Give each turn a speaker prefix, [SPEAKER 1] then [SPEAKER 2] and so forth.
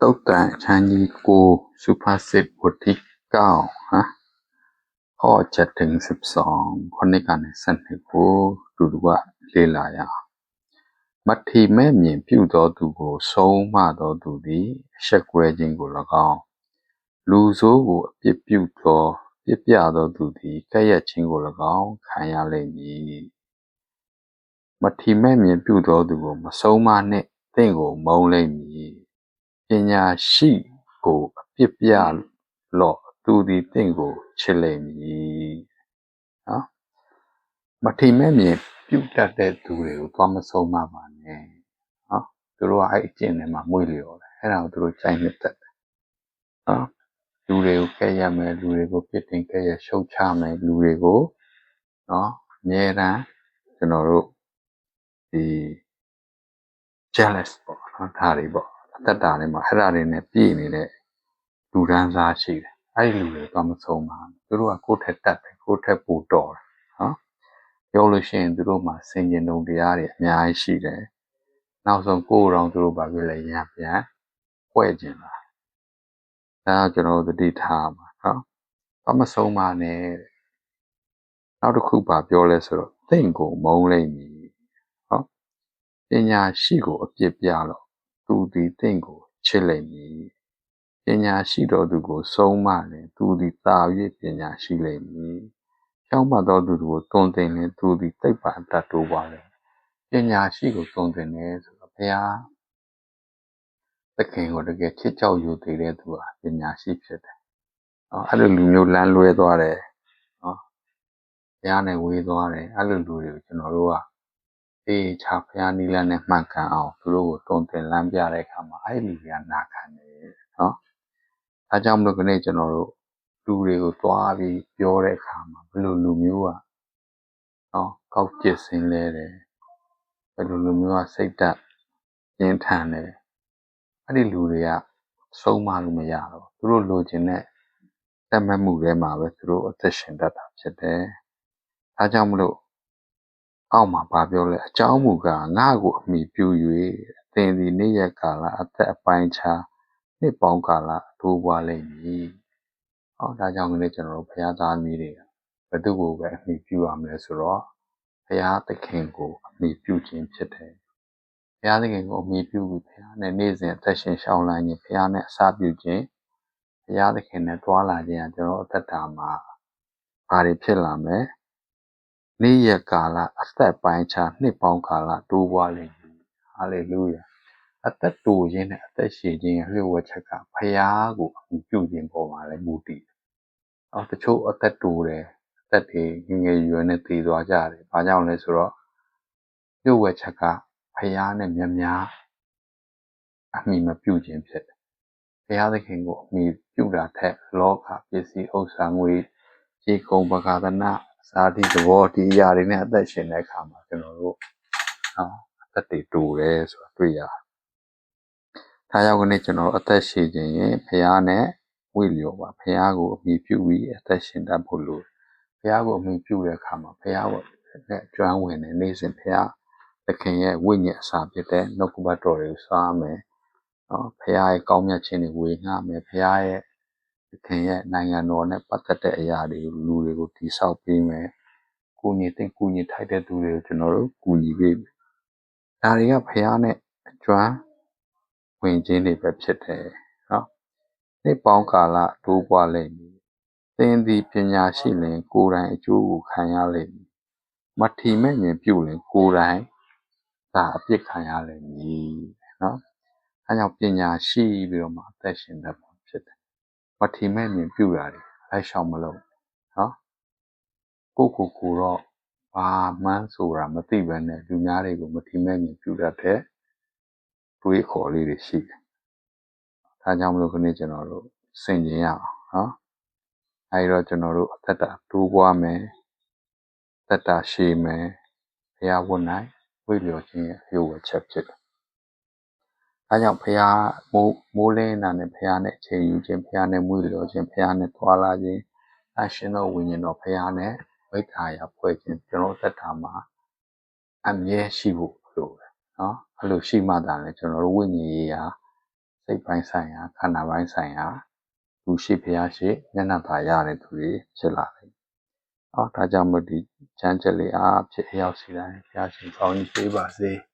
[SPEAKER 1] တုတ်တန်ချမ်းကြီးကိုစုဖတ်စစ်ဘုတ်ที่9ฮะข้อ7ถึง12คนในการสันนิကိုดูดูว่าလေ့လာရအောင်မထီမဲ့မြင်ပြုသောသူကိုဆုံးမသောသူသည်အဆက်ကွဲခြင်းကို၎င်းလူဆိုးကိုအပြစ်ပြုသောပြစ်ပြသောသူသည်ကဲ့ရဲ့ခြင်းကို၎င်းခံရလိမ့်မည်မထီမဲ့မြင်ပြုသောသူကိုမဆုံးမနှင့်သင်ကိုမုန်းလိမ့်မည်ပညာရှိကိုအပြစ်ပြလော့သူသည်သင်ကိုချစ်လိမ့်မည်နော်မထီမဲ့မြင်ပြုတတ်တဲ့သူတွေကိုသွားမဆုံးမပါနဲ့နော်သူတို့ကအဲ့အကျင့်ထဲမှာမွေ့လျော်တယ်အဲ့ဒါကိုသူတို့ကြိုက်နှစ်သက်တယ်နော်လူတွေကိုကဲ့ရဲ့မယ်လူတွေကိုပြစ်တင်ကဲ့ရဲ့ရှုတ်ချမယ်လူတွေကိုနော်အမြဲတမ်းကျွန်တော်တို့ဒီ jealous ပေါ့နော်ဒါတွေပေါ့အသက်တာတွေမှာအဲ့ဒါတွေနဲ့ပြည့်နေတဲ့လူဒန်းစားရှိတယ်အဲ့ဒီလူတွေတော့မဆုံးပါဘူးသူတို့ကကိုယ့်ထက်တတ်တယ်ကိုယ့်ထက်ပိုတော်တယ်နော်ပြောလို့ရှိရင်သူတို့မှာစင်ကြင်တုံတရားတွေအများကြီးရှိတယ်နောက်ဆုံးကိုယ်တော်သူတို့ဘာဖြစ်လဲရံပြန်ဖွဲ့ကျင်လာဒါကကျွန်တော်တို့သတိထားပါနော်ဘာမဆုံးပါနဲ့နောက်တစ်ခုပါပြောလဲဆိုတော့သင်ကိုမုန်းလိမ့်မည်နော်ပညာရှိကိုအပြစ်ပြလို့သူသည်သင်ကိုချစ်လိမ့်မည်ပညာရှိတော်သူကိုဆုံးမလင်သူသည်သာ၍ပညာရှိလိမ့်မည်ရှောင်းမတော်သူကိုတွင်တင်လင်သူသည်သိပ္ပံတတ်တိုးပါလေပညာရှိကိုတွင်တင်တယ်ဆိုတော့ဘုရားသခင်ကိုတကယ်ချစ်ကြောက်ယူသေးတဲ့သူဟာပညာရှိဖြစ်တယ်အဲ့လိုလူမျိုးလမ်းလွဲသွားတယ်နော်ဘုရားနဲ့ဝေးသွားတယ်အဲ့လိုလူတွေကိုကျွန်တော်တို့ကအေးချဘုရားနိလန်းနဲ့မှန်ကန်အောင်သူတို့ကိုတွင်တင်လမ်းပြတဲ့အခါမှာအဲ့လူတွေကနာခံတယ်နော်ဒါကြောင့်မလို့ခနေ့ကျွန်တော်တို့လူတွေကိုသွားပြီးပြောတဲ့အခါမှာဘယ်လိုလူမျိုးကနော်ကောက်ကျစ်စင်းလဲတယ်ဘယ်လိုလူမျိုးကစိတ်ဓာတ်ပြင်းထန်တယ်အဲ့ဒီလူတွေကဆုံးမလို့မရတော့သူတို့လိုချင်တဲ့တတ်မှတ်မှုတွေမှာပဲသူတို့အသက်ရှင်တတ်တာဖြစ်တယ်ဒါကြောင့်မလို့အောက်မှာဗာပြောလဲအကြောင်းမူကားငါ့ကိုအမိပြု၍သင်သည်နေ့ရက်ကာလအသက်အပိုင်းခြားနှစ်ပေါင်းကာလထိုးပွားလိမ့်မည်။ဒါကြောင့်လည်းကျွန်တော်တို့ဘုရားသားသမီးတွေကဘယ်သူ့ကိုပဲအမိပြုရမလဲဆိုတော့ဘုရားသခင်ကိုအမိပြုခြင်းဖြစ်တယ်။ဘုရားသခင်ကိုအမိပြုပြီးဘုရားနဲ့နေ့စဉ်အသက်ရှင်ရှောင်လန်းခြင်းဘုရားနဲ့အစပြုခြင်းဘုရားသခင်နဲ့တွာလာခြင်းကကျွန်တော်အသက်တာမှာဘာတွေဖြစ်လာမလဲ။နေ့ရက်ကာလအသက်ပိုင်းခြားနှစ်ပေါင်းကာလတိုးပွားလိမ့်မည်။ဟာလေလုယာ။အသက်တိုးခြင်းနဲ့အသက်ရှည်ခြင်းရဲ့လျှို့ဝှက်ချက်ကဘုရားကိုအမိပြုခြင်းပေါ်မှာလည်းမူတည်တယ်။တချို့အသက်တိုးတယ်အသက်တွေငယ်ရွယ်နဲ့တည်သွားကြတယ်။ဘာကြောင့်လဲဆိုတော့လျှို့ဝှက်ချက်ကဘုရားနဲ့များအမိမပြုခြင်းဖြစ်တယ်။ဘုရားသခင်ကိုအမိပြုတာထက်လောကပစ္စည်းဥစ္စာငွေကြေးကုန်ပကာသနာစာတိသဘောဒီအရာတွေနဲ့အသက်ရှင်တဲ့အခါမှာကျွန်တော်တို့အသက်တွေတိုးတယ်ဆိုတာတွေ့ရတယ်။ဒါကြောင့်ကနေကျွန်တော်အသက်ရှင်ခြင်းရင်ဘုရားနဲ့ဝိလျော်ပါဘုရားကိုအမိပြုပြီးအသက်ရှင်တတ်ဖို့လိုဘုရားကိုအမိပြုတဲ့အခါမှာဘုရားနဲ့ကျွမ်းဝင်တဲ့နေ့စဉ်ဘုရားသခင်ရဲ့ဝိညာဉ်အစာဖြစ်တဲ့နှုတ်ကပတ်တော်တွေကိုစားမယ်နော်ဘုရားရဲ့ကောင်းမြတ်ခြင်းတွေဝေငှမယ်ဘုရားရဲ့သခင်ရဲ့နိုင်ငံတော်နဲ့ပတ်သက်တဲ့အရာတွေလူတွေကိုတည်ဆောက်ပေးမယ်ကိုညီတဲ့ကိုညီထိုက်တဲ့သူတွေကိုကျွန်တော်တို့ကူညီပေးမယ်ဒါတွေကဘုရားနဲ့အကျွမ်းဝင်ခြင်းတွေပဲဖြစ်တယ်နော်နှစ်ပေါင်းကာလတိုးပွားလိမ့်မည်သင်သည်ပညာရှိလင်ကိုယ်တိုင်အကျိုးကိုခံရလိမ့်မည်မထီမဲ့မြင်ပြုလင်ကိုယ်တိုင်ဒါအပြစ်ခံရလိမ့်မည်နော်အဲကြောင့်ပညာရှိပြီးတော့မှအသက်ရှင်တတ်မှာဖြစ်တယ်မထီမဲ့မြင်ပြုတာတွေလိုက်ရှောင်မလို့နော်ကိုတော့ဘာမှန်းဆိုတာမသိဘဲနဲ့လူများတွေကိုမထီမဲ့မြင်ပြုတတ်တဲ့တွေးခေါ်လေးတွေရှိတယ်ဒါကြောင့်မလို့ခနေ့ကျွန်တော်တို့စင်ကြင်ရအောင်နော်အဲဒီတော့ကျွန်တော်တို့အသက်တာတိုးပွားမယ်သက်တာရှည်မယ်ဘုရားဝတ်နိုင်ဝိလျော်ခြင်းရဲ့ရုပ်ဝတ်ချက်ဖြစ်တယ်ဒါကြောင့်ဘုရားမိုးလင်းတာနဲ့ဘုရားနဲ့ချိန်ယူခြင်းဘုရားနဲ့မွေးလျော်ခြင်းဘုရားနဲ့ထွာလာခြင်းအရှင်တော်ဝိညာဉ်တော်ဘုရားနဲ့မိစ္ဆာရာဖွဲ့ခြင်းကျွန်တော်သက်တာမှာအမြဲရှိဖို့လိုတယ်နော်အဲ့လိုရှိမှသာလေကျွန်တော်တို့ဝိညာဉ်ရေးရာ စိတ်ပိုင်းဆိုင်ရာခန္ဓာပိုင်းဆိုင်ရာလူရှိဖျားရှိမျက်နှာသာရတဲ့သူတွေဖြစ်လာတယ်။ဒါကြောင့်မို့ဒီချမ်းချက်လေးအားဖြင့်အရောက်စီတိုင်းဖျားရှင်ကောင်းကြီးပေးပါစေ။